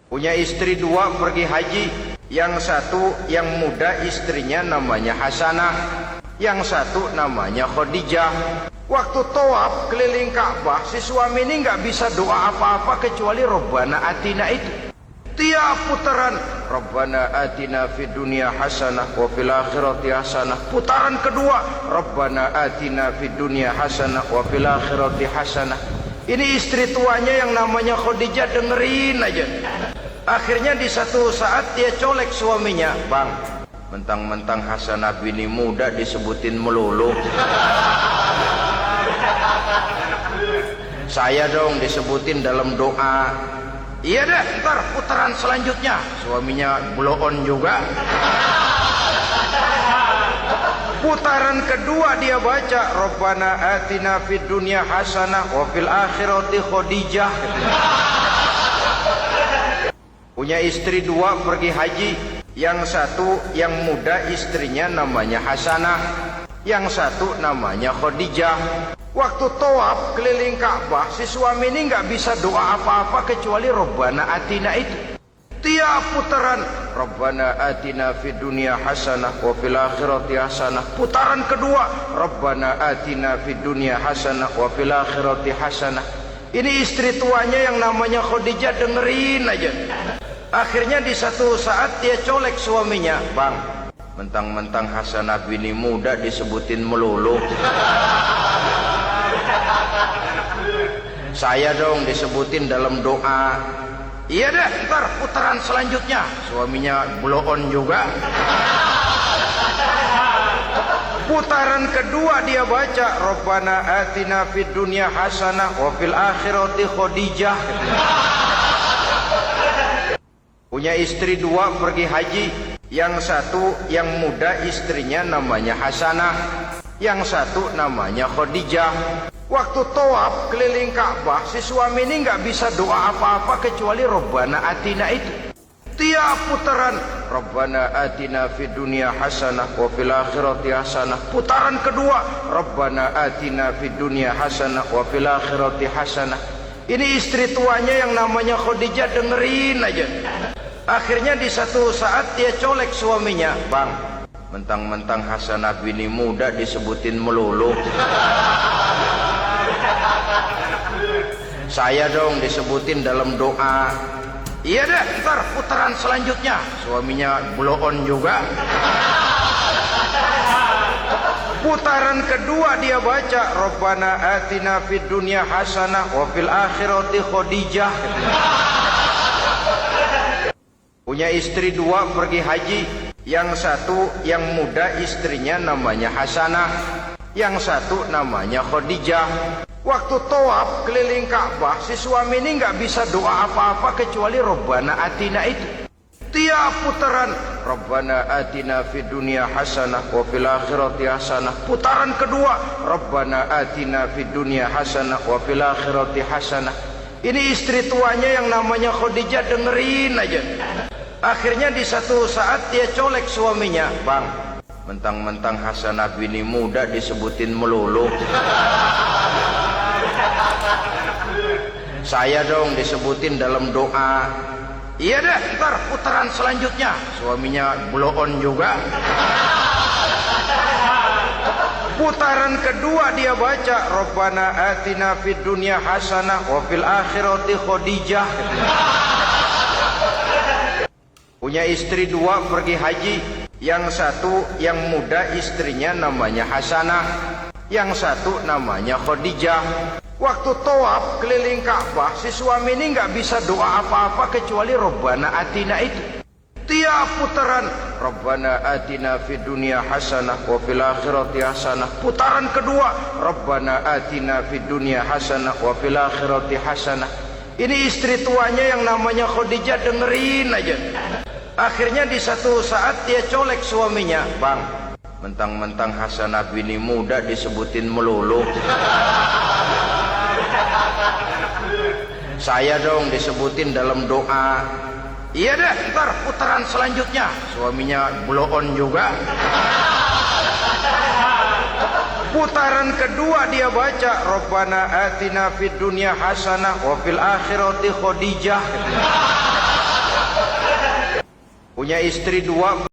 Punya istri dua pergi haji. Yang satu yang muda istrinya namanya Hasanah, yang satu namanya Khadijah. Waktu tawaf keliling Ka'bah, si suami ini nggak bisa doa apa-apa kecuali Rabbana Atina itu. Tiap putaran Rabbana Atina fid dunya hasanah wa fil akhirati hasanah. Putaran kedua Rabbana Atina fid dunya hasanah wa fil akhirati hasanah. Ini istri tuanya yang namanya Khadijah dengerin aja. Akhirnya di satu saat dia colek suaminya, "Bang, mentang-mentang Hasanah bini muda disebutin melulu. Saya dong disebutin dalam doa." "Iya deh, ntar putaran selanjutnya." Suaminya blow on juga. Putaran kedua dia baca Rabbana Atina fid dunya hasanah wa fil akhirati Khadijah. Punya istri dua pergi haji. Yang satu yang muda istrinya namanya Hasanah, yang satu namanya Khadijah. Waktu tawaf keliling Ka'bah, si suami ini nggak bisa doa apa-apa kecuali Rabbana Atina itu. Tiap putaran Rabbana Atina fid dunya hasanah wa fil akhirati hasanah. Putaran kedua Rabbana Atina fid dunya hasanah wa fil akhirati hasanah. Ini istri tuanya yang namanya Khadijah dengerin aja. Akhirnya di satu saat dia colek suaminya, "Bang, mentang-mentang Hasanah bini muda disebutin melulu. Saya dong disebutin dalam doa." "Iya deh, ntar putaran selanjutnya." Suaminya blow on juga. Putaran kedua dia baca Rabbana Atina fid dunya hasanah wa fil akhirati Khadijah. Punya istri dua pergi haji. Yang satu yang muda istrinya namanya Hasanah, yang satu namanya Khadijah. Waktu tawaf keliling Ka'bah, si suami ini nggak bisa doa apa-apa kecuali Rabbana Atina itu. Tiap putaran Rabbana Atina fid dunya hasanah wa fil akhirati hasanah. Putaran kedua Rabbana Atina fid dunya hasanah wa fil akhirati hasanah. Ini istri tuanya yang namanya Khadijah dengerin aja. Akhirnya di satu saat dia colek suaminya, "Bang, mentang-mentang Hasanah bini muda disebutin melulu. Saya dong disebutin dalam doa." "Iya deh, ntar putaran selanjutnya." Suaminya blow on juga. Putaran kedua dia baca Rabbana Atina fid dunya hasanah wa fil akhirati Khadijah. Punya istri dua pergi haji. Yang satu yang muda istrinya namanya Hasanah, yang satu namanya Khadijah. Waktu tawaf keliling Ka'bah, si suami ini nggak bisa doa apa-apa kecuali Rabbana Atina itu. Tiap putaran Rabbana Atina fid dunya hasanah wa fil akhirati hasanah. Putaran kedua Rabbana Atina fid dunya hasanah wa fil akhirati hasanah. Ini istri tuanya yang namanya Khadijah dengerin aja. Akhirnya di satu saat dia colek suaminya, "Bang, mentang-mentang Hasanah bini muda disebutin melulu. Saya dong disebutin dalam doa." "Iya deh, ntar putaran selanjutnya." Suaminya blow on juga. Putaran kedua dia baca Rabbana Atina fid dunya hasanah wa fil akhirati Khadijah. Punya istri dua pergi haji. Yang satu yang muda istrinya namanya Hasanah, yang satu namanya Khadijah. Waktu tawaf keliling Ka'bah, si suami ini nggak bisa doa apa-apa kecuali Rabbana Atina itu. Tiap putaran Rabbana Atina fid dunya hasanah wa fil akhirati hasanah. Putaran kedua Rabbana Atina fid dunya hasanah wa fil akhirati hasanah. Ini istri tuanya yang namanya Khadijah dengerin aja. Akhirnya di satu saat dia colek suaminya, "Bang, mentang-mentang Hasanah bini muda disebutin melulu. Saya dong disebutin dalam doa." "Iya deh, ntar putaran selanjutnya." Suaminya blow on juga. Putaran kedua dia baca Rabbana Atina fid dunya hasanah wa fil akhirati Khadijah. punya istri dua.